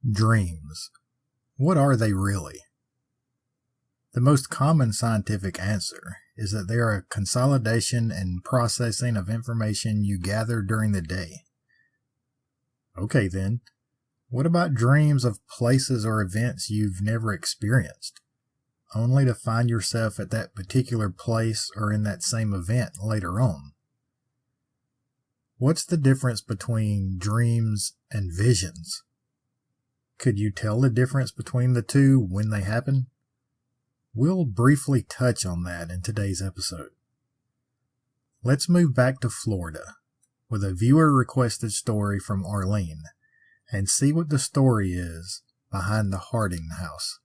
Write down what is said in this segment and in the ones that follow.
Dreams. What are they really? The most common scientific answer is that they are a consolidation and processing of information you gather during the day. Okay then, what about dreams of places or events you've never experienced, only to find yourself at that particular place or in that same event later on? What's the difference between dreams and visions? Could you tell the difference between the two when they happen? We'll briefly touch on that in today's episode. Let's move back to Florida with a viewer-requested story from Arlene and see what the story is behind the Harden House.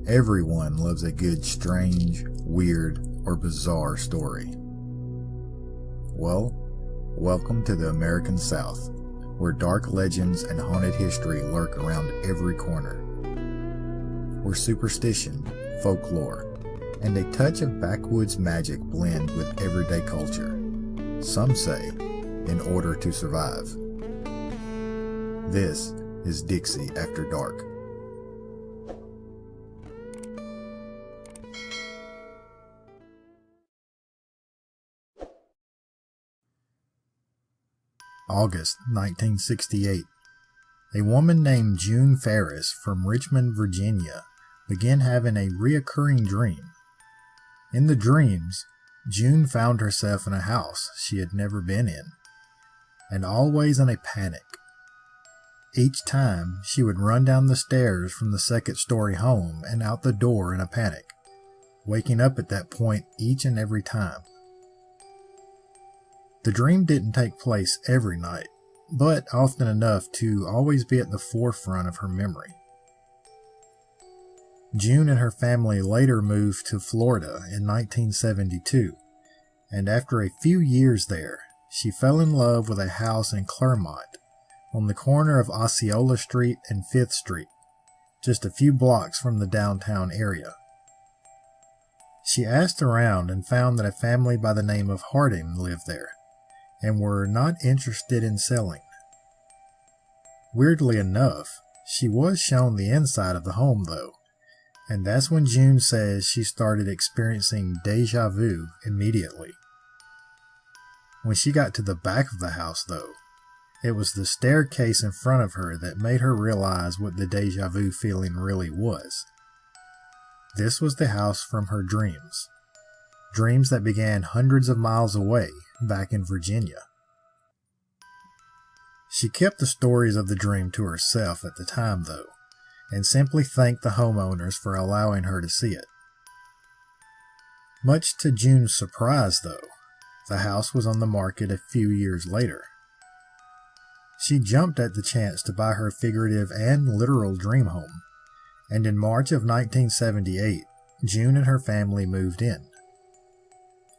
Everyone loves a good, strange, weird, or bizarre story. Well, welcome to the American South, where dark legends and haunted history lurk around every corner. Where superstition, folklore, and a touch of backwoods magic blend with everyday culture. Some say, in order to survive. This is Dixie After Dark. August 1968. A woman named June Ferris from Richmond, Virginia, began having a reoccurring dream. In the dreams, June found herself in a house she had never been in, and always in a panic. Each time, she would run down the stairs from the second-story home and out the door in a panic, waking up at that point each and every time. The dream didn't take place every night, but often enough to always be at the forefront of her memory. June and her family later moved to Florida in 1972, and after a few years there, she fell in love with a house in Clermont, on the corner of Osceola Street and 5th Street, just a few blocks from the downtown area. She asked around and found that a family by the name of Harden lived there, and were not interested in selling. Weirdly enough, she was shown the inside of the home though, and that's when June says she started experiencing deja vu immediately. When she got to the back of the house though, it was the staircase in front of her that made her realize what the deja vu feeling really was. This was the house from her dreams. Dreams that began hundreds of miles away back in Virginia. She kept the stories of the dream to herself at the time though, and simply thanked the homeowners for allowing her to see it. Much to June's surprise though, the house was on the market a few years later. She jumped at the chance to buy her figurative and literal dream home, and in March of 1978, June and her family moved in.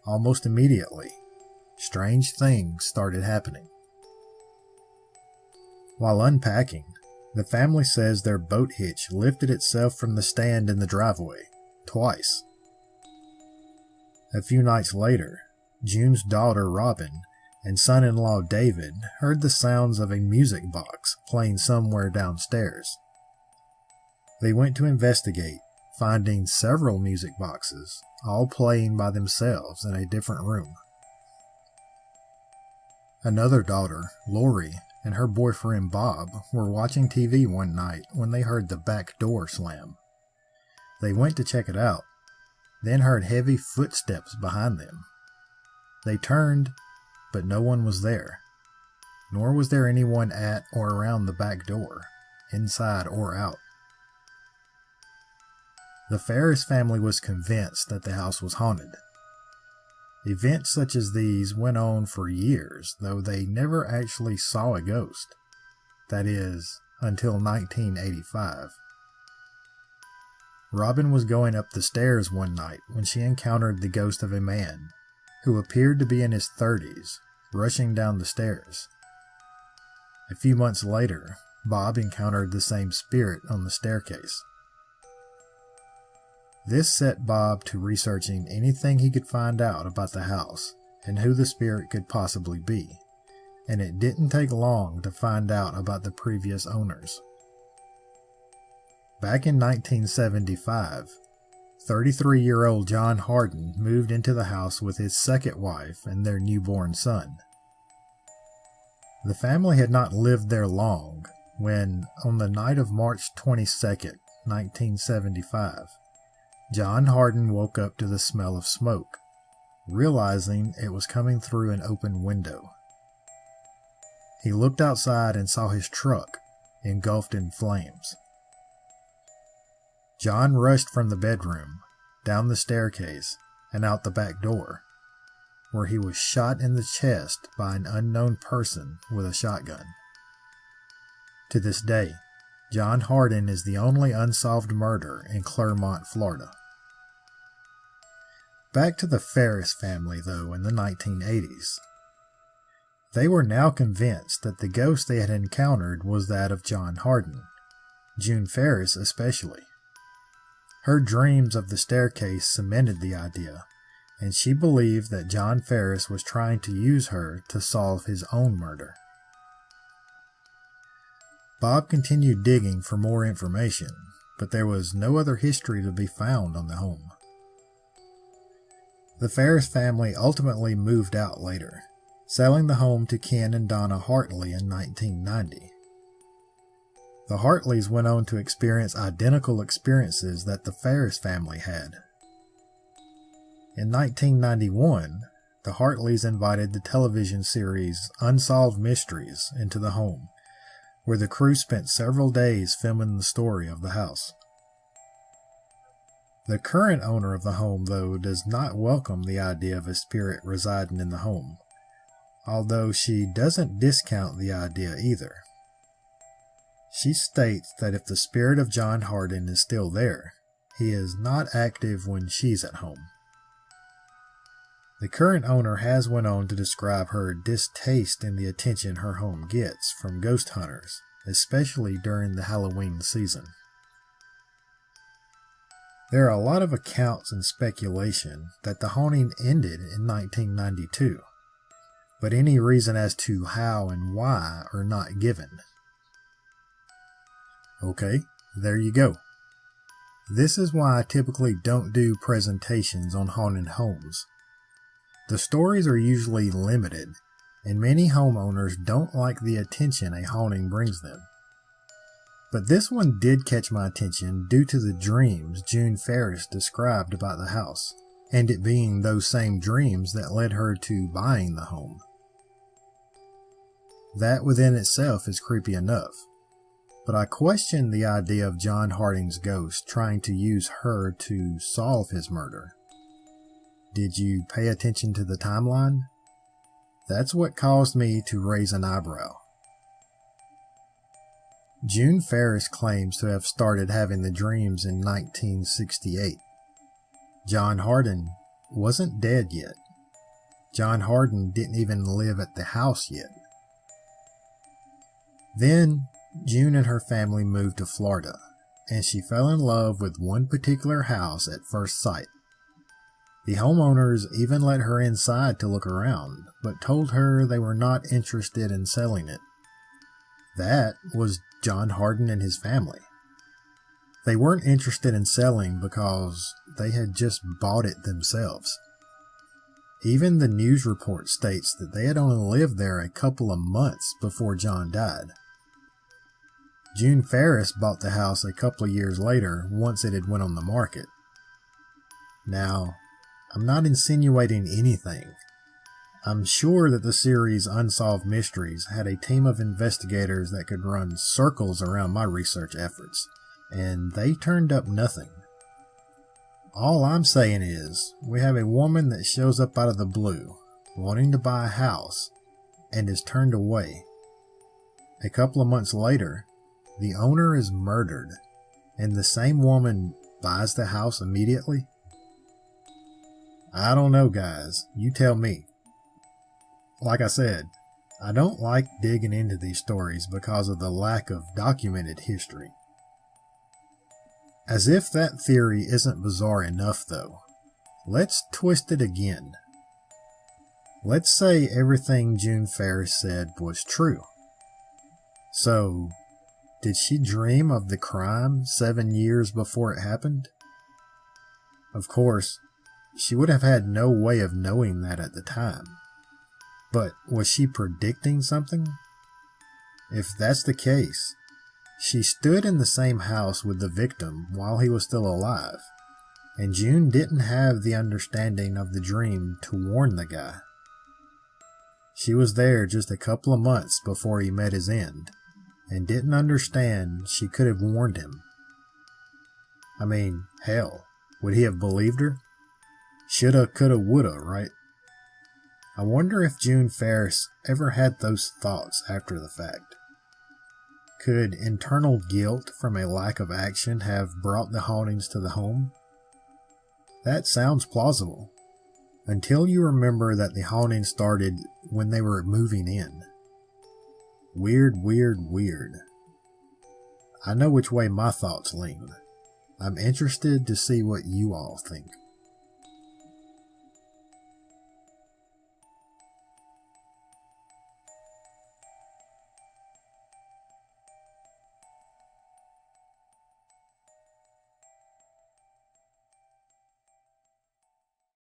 Almost immediately, strange things started happening. While unpacking, the family says their boat hitch lifted itself from the stand in the driveway, twice. A few nights later, June's daughter Robin and son-in-law David heard the sounds of a music box playing somewhere downstairs. They went to investigate, finding several music boxes, all playing by themselves in a different room. Another daughter, Lori, and her boyfriend Bob were watching TV one night when they heard the back door slam. They went to check it out, then heard heavy footsteps behind them. They turned, but no one was there, nor was there anyone at or around the back door, inside or out. The Ferris family was convinced that the house was haunted. Events such as these went on for years, though they never actually saw a ghost. That is, until 1985. Robin was going up the stairs one night when she encountered the ghost of a man, who appeared to be in his 30s, rushing down the stairs. A few months later, Bob encountered the same spirit on the staircase. This set Bob to researching anything he could find out about the house and who the spirit could possibly be, and it didn't take long to find out about the previous owners. Back in 1975, 33-year-old John Harden moved into the house with his second wife and their newborn son. The family had not lived there long when, on the night of March 22, 1975, John Harden woke up to the smell of smoke, realizing it was coming through an open window. He looked outside and saw his truck engulfed in flames. John rushed from the bedroom, down the staircase, and out the back door, where he was shot in the chest by an unknown person with a shotgun. To this day, John Harden is the only unsolved murder in Clermont, Florida. Back to the Ferris family, though, in the 1980s. They were now convinced that the ghost they had encountered was that of John Harden, June Ferris especially. Her dreams of the staircase cemented the idea, and she believed that John Ferris was trying to use her to solve his own murder. Bob continued digging for more information, but there was no other history to be found on the home. The Ferris family ultimately moved out later, selling the home to Ken and Donna Hartley in 1990. The Hartleys went on to experience identical experiences that the Ferris family had. In 1991, the Hartleys invited the television series Unsolved Mysteries into the home, where the crew spent several days filming the story of the house. The current owner of the home, though, does not welcome the idea of a spirit residing in the home, although she doesn't discount the idea either. She states that if the spirit of John Harden is still there, he is not active when she's at home. The current owner has went on to describe her distaste in the attention her home gets from ghost hunters, especially during the Halloween season. There are a lot of accounts and speculation that the haunting ended in 1992, but any reason as to how and why are not given. Okay, there you go. This is why I typically don't do presentations on haunted homes. The stories are usually limited, and many homeowners don't like the attention a haunting brings them. But this one did catch my attention due to the dreams June Ferris described about the house, and it being those same dreams that led her to buying the home. That within itself is creepy enough, but I question the idea of John Harding's ghost trying to use her to solve his murder. Did you pay attention to the timeline? That's what caused me to raise an eyebrow. June Ferris claims to have started having the dreams in 1968. John Harden wasn't dead yet. John Harden didn't even live at the house yet. Then, June and her family moved to Florida, and she fell in love with one particular house at first sight. The homeowners even let her inside to look around, but told her they were not interested in selling it. That was John Harden and his family. They weren't interested in selling because they had just bought it themselves. Even the news report states that they had only lived there a couple of months before John died. June Ferris bought the house a couple of years later once it had went on the market. Now, I'm not insinuating anything. I'm sure that the series Unsolved Mysteries had a team of investigators that could run circles around my research efforts, and they turned up nothing. All I'm saying is, we have a woman that shows up out of the blue, wanting to buy a house, and is turned away. A couple of months later, the owner is murdered, and the same woman buys the house immediately? I don't know, guys. You tell me. Like I said, I don't like digging into these stories because of the lack of documented history. As if that theory isn't bizarre enough, though, let's twist it again. Let's say everything June Ferris said was true. So, did she dream of the crime 7 years before it happened? Of course, she would have had no way of knowing that at the time. But was she predicting something? If that's the case, she stood in the same house with the victim while he was still alive, and June didn't have the understanding of the dream to warn the guy. She was there just a couple of months before he met his end, and didn't understand she could have warned him. I mean, hell, would he have believed her? Shoulda, coulda, woulda, right? I wonder if June Ferris ever had those thoughts after the fact. Could internal guilt from a lack of action have brought the hauntings to the home? That sounds plausible, until you remember that the haunting started when they were moving in. Weird, weird, weird. I know which way my thoughts lean. I'm interested to see what you all think.